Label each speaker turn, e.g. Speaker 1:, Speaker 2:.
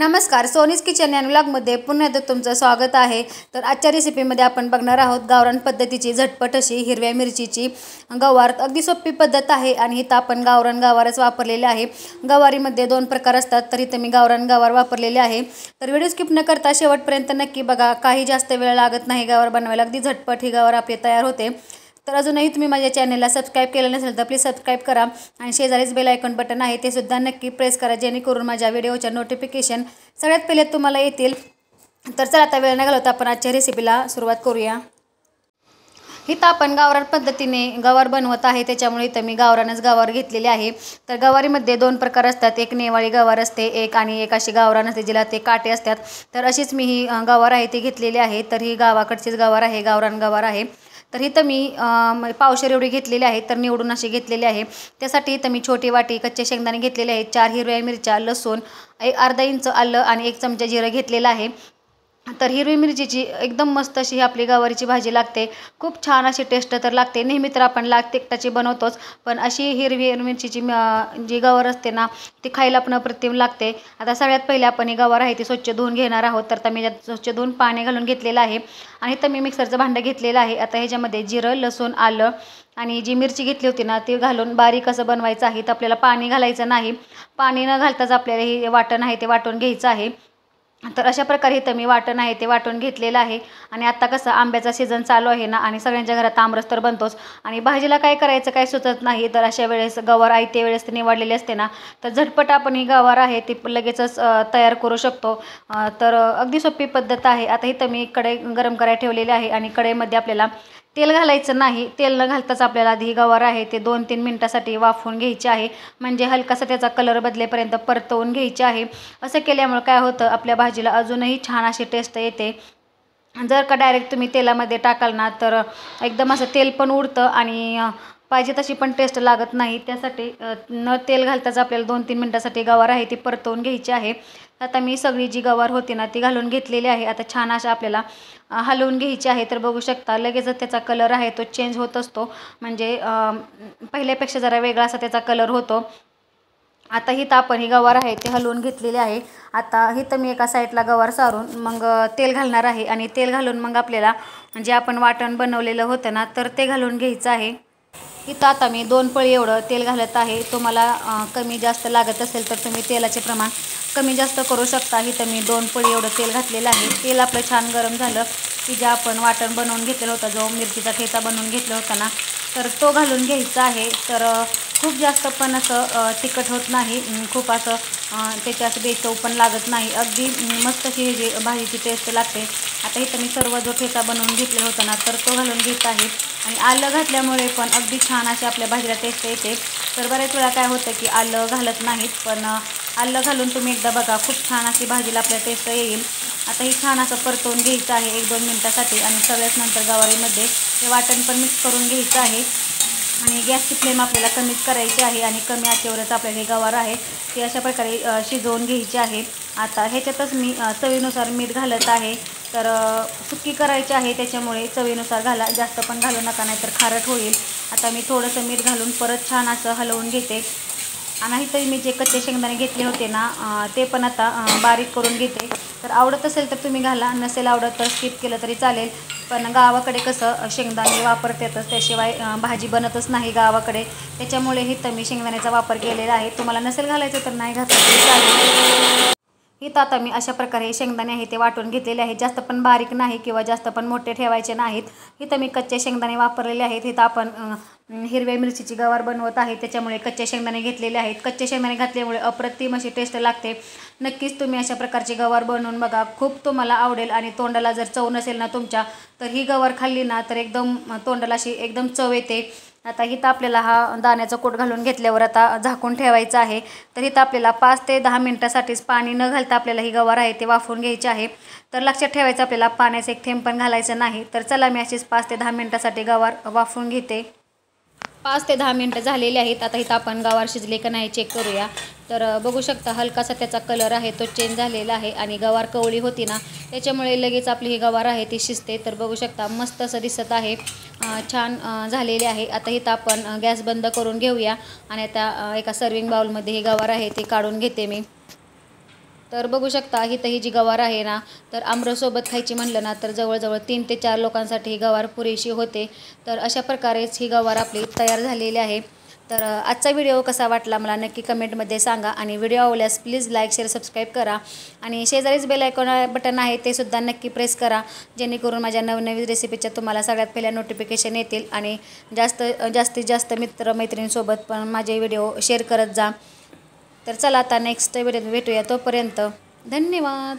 Speaker 1: नमस्कार, सोनीज किचन या व्लॉगमध्ये पुन्हा एकदा तुमचं स्वागत आहे। तर आजच्या रेसिपीमध्ये आपण बघणार आहोत गावरान पद्धतीची झटपट अशी हिरव्या मिरचीची गवार। अगदी सोपी पद्धत आहे आणि इथं आपण गावरान गवारच वापरलेले आहे। गवारीमध्ये दोन प्रकार असतात, तर इथं मी गावरान गवार वापरलेले आहे। तर व्हिडिओ स्किप न करता शेवटपर्यंत नक्की बघा, काही जास्त वेळ लागत नाही गवार बनवायला, अगदी झटपट ही गवार आपली तयार होते। तर अजूनही तुम्ही माझ्या चॅनलला सबस्क्राइब केलं नसेल तर प्लीज सबस्क्राइब करा आणि शेजारीच बेल आयकॉन बटन आहे ते सुद्धा नक्की प्रेस करा, जेणेकरून माझ्या व्हिडिओच्या नोटिफिकेशन सगळ्यात पहिले तुम्हाला येतील। तर चला आता वेळ न घालवता आपण आजच्या रेसिपीला सुरुवात करूया। इथं आपण गावरान पद्धतीने गवार बनवत आहे, त्याच्यामुळे इथं मी गावरानच गवार घेतलेली आहे। तर गवारीमध्ये दोन प्रकार असतात, एक नेवाळी गवार असते आणि एक अशी गावरान असते जिला ते काटे असतात। तर अशीच मी ही गवार आहे ती घेतलेली आहे। तर ही गावाकडचीच गवार आहे, गावरान गवार आहे। तर इथं मी पावशेर एवढी घेतलेली आहे, तर निवडून अशी घेतलेली आहे। त्यासाठी इथं मी छोटी वाटी कच्चे शेंगदाणे घेतलेले आहेत, 4 हिरव्या मिरच्या, लसूण, एक अर्धा इंच आलं आणि 1 चमचा जिरं घेतलेलं आहे। तर हिरवी मिरचीची एकदम मस्त अशी आपली गवारीची भाजी लागते, खूप छान अशी टेस्ट तर लागते। नेहमी तर आपण लाल तिखटाची बनवतोच, पण अशी हिरवी मिरचीची जी गवार असते ना ती खायला पण अप्रतिम लागते। आता सगळ्यात पहिले आपण ही गवार आहे ती स्वच्छ धुवून घेणार आहोत। तर मी स्वच्छ धुवून पाणी घालून घेतलेलं आहे आणि इथं मी मिक्सरचं भांडं घेतलेलं आहे। आता ह्याच्यामध्ये जिरं, लसूण, आलं आणि जी मिरची घेतली होती ना ती घालून बारीक असं बनवायचं आहे। तर आपल्याला पाणी घालायचं नाही, पाणी न घालताच आपल्याला हे वाटण आहे ते वाटून घ्यायचं आहे। तर अशा प्रकारे इथं मी वाटण आहे ते वाटून घेतलेलं आहे। आणि आता कसं आंब्याचा सीझन चालू आहे ना आणि सगळ्यांच्या घरात आमरस तर बनतोच आणि भाजीला काय करायचं काय सुचत नाही, तर अशा वेळेस गवार आयत्या वेळेस निवडलेली असते ना, तर झटपट आपण ही गवार आहे ती लगेचच तयार करू शकतो। तर अगदी सोपी पद्धत आहे। आता इथं मी कढई गरम करायला ठेवलेली आहे आणि कढईमध्ये आपल्याला तेल घालायचं नाही, तेल न घालताच आपल्याला आधी ही गवार आहे ते 2-3 मिनिटासाठी वाफवून घ्यायची आहे, म्हणजे हलकासा त्याचा कलर बदलेपर्यंत परतवून घ्यायची आहे। असं केल्यामुळे काय होतं, आपल्या भाजीला अजूनही छान अशी टेस्ट येते। जर का डायरेक्ट तुम्ही तेलामध्ये टाकाल ना तर एकदम असं तेल पण उडतं आणि पाहिजे तशी पण टेस्ट लागत नाही। त्यासाठी न तेल घालताच आपल्याला 2-3 मिनिटासाठी गवार आहे ती परतवून घ्यायची आहे। आता मी सगळी जी गवार होती ना ती घालून घेतलेली आहे। आता छान अशा आपल्याला हलवून घ्यायची आहे। तर बघू शकता लगेचच त्याचा कलर आहे तो चेंज होत असतो, म्हणजे पहिल्यापेक्षा जरा वेगळा असा त्याचा कलर होतो। आता ही आपण ही गवार आहे ते हलवून घेतलेली आहे। आता इथं मी एका साईडला गवार सारून मग तेल घालणार आहे आणि तेल घालून मग आपल्याला जे आपण वाटण बनवलेलं होतं ना तर ते घालून घ्यायचं आहे। इथं आता मी 2 पळी एवढं तेल घालत आहे। तुम्हाला कमी जास्त लागत असेल तर तुम्ही तेलाचे प्रमाण कमी जास्त करू शकता। इथं मी 2 पळी एवढं तेल घातलेलं आहे। तेल आपलं छान गरम झालं की जे आपण वाटण बनवून घेतलेलं होतं, जो मिरचीचा ठेचा बनवून घेतला होता ना तर तो घालून घ्यायचा आहे। तर खूप जास्त पण असं तिखट होत नाही, खूप असं त्याची असं बेचव पण लागत नाही, अगदी मस्त अशी जी भाजीची टेस्ट लागते। आता इथं मी सर्व जो ठेचा बनवून घेतलेला होता ना तर तो घालून घेत आहे आणि आलं घातल्यामुळे पण अगदी छान अशी आपल्या भाजीला टेस्ट येते। तर बऱ्याच वेळा काय होतं की आलं घालत नाहीत, पण आलं घालून तुम्ही एकदा बघा, खूप छान अशी भाजीला आपल्या टेस्ट येईल। आता ही छान असं परतवून घ्यायचं आहे 1-2 मिनिटासाठी आणि सगळ्याच नंतर गवारीमध्ये हे वाटण पण मिक्स करून घ्यायचं आहे आणि गॅसची फ्लेम आपल्याला कमीच करायची आहे आणि कमी आचेवरच आपल्याला हे गवार आहे ती अशा प्रकारे शिजवून घ्यायची आहे। आता ह्याच्यातच मी चवीनुसार मीठ घालत आहे। तर सुकी करायची आहे त्याच्यामुळे चवीनुसार घाला, जास्त पण घालू नका नाहीतर खारट होईल। आता मी थोडंसं मीठ घालून परत छान असं हलवून घेते आणि इथं मी जे कच्चे शेंगदाणे घेतले होते ना ते पण आता बारीक करून घेते। तर आवडत असेल तर तुम्ही घाला, नसेल आवडत तर स्किप केलं तरी चालेल। पण गावाकडे कसं शेंगदाणे वापरतातच, त्याशिवाय भाजी बनतच नाही गावाकडे, त्याच्यामुळे इथं मी शेंगदाण्याचा वापर केलेला आहे। तुम्हाला नसेल घालायचं तर नाही घातलं तरी चालेल। इथं आता मी अशा प्रकारे शेंगदाणे आहे ते वाटून घेतलेले आहेत, जास्त पण बारीक नाही किंवा जास्त पण मोठे ठेवायचे नाहीत। इथं मी कच्चे शेंगदाणे वापरलेले आहेत। इथं आपण हिरव्या मिरचीची गवार बनवत आहे, त्याच्यामुळे कच्चे शेंगदाणे घेतलेले आहेत। कच्चे शेंगदाणे घातल्यामुळे अप्रतिम अशी टेस्ट लागते। नक्कीच तुम्ही अशा प्रकारची गवार बनवून बघा, खूप तुम्हाला आवडेल। आणि तोंडाला जर चव नसेल ना तुमच्या तर ही गवार खाल्ली ना तर एकदम तोंडाला अशी एकदम चव येते। आता इथं आपल्याला हा दाण्याचा कूट घालून घेतल्यावर आता झाकून ठेवायचं आहे। तर इथं आपल्याला 5 ते 10 मिनिटासाठीच पाणी न घालता आपल्याला ही गवार आहे ते वाफवून घ्यायची आहे। तर लक्षात ठेवायचं आपल्याला पाण्याचं एक थेंब पण घालायचं नाही। तर चला मी अशीच 5 ते 10 मिनिटासाठी गवार वाफवून घेते। 5 ते 10 मिनिटं झालेली आहेत। आता इथं आपण गवार शिजले का नाही चेक करूया। तर बघू शकता हलकासा त्याचा कलर आहे तो चेंज झालेला आहे आणि गवार कवळी होती ना त्याच्यामुळे लगेच आपली ही गवार आहे ती शिजते। तर बघू शकता मस्त असं दिसत आहे, छान झालेले आहे। आता इथं आपण गॅस बंद करून घेऊया आणि आता एका सर्विंग बाउलमध्ये ही गवार आहे ती काढून घेते मी। तर बघू शकता इथं ही जी गवार आहे ना, तर आमरससोबत खायची म्हणलं ना तर जवळजवळ 3 ते 4 लोकांसाठी ही गवार पुरेशी होते. तर अशा प्रकारेच ही गवार आपली तयार झालेली आहे. तर आजचा व्हिडिओ कसा वाटला मला नक्की कमेंटमध्ये सांगा आणि व्हिडिओ आवडल्यास प्लीज लाईक शेअर सबस्क्राईब करा आणि शेजारीच बेल आयकॉन बटन आहे ते सुद्धा नक्की प्रेस करा, जेणेकरून माझ्या नवनवीन रेसिपीच्या तुम्हाला सगळ्यात पहिल्या नोटिफिकेशन येतील आणि जास्तीत जास्त मित्रमैत्रिणींसोबत पण माझे व्हिडिओ शेअर करत जा. तर चला आता नेक्स्ट व्हिडिओ भेटूया, तोपर्यंत धन्यवाद.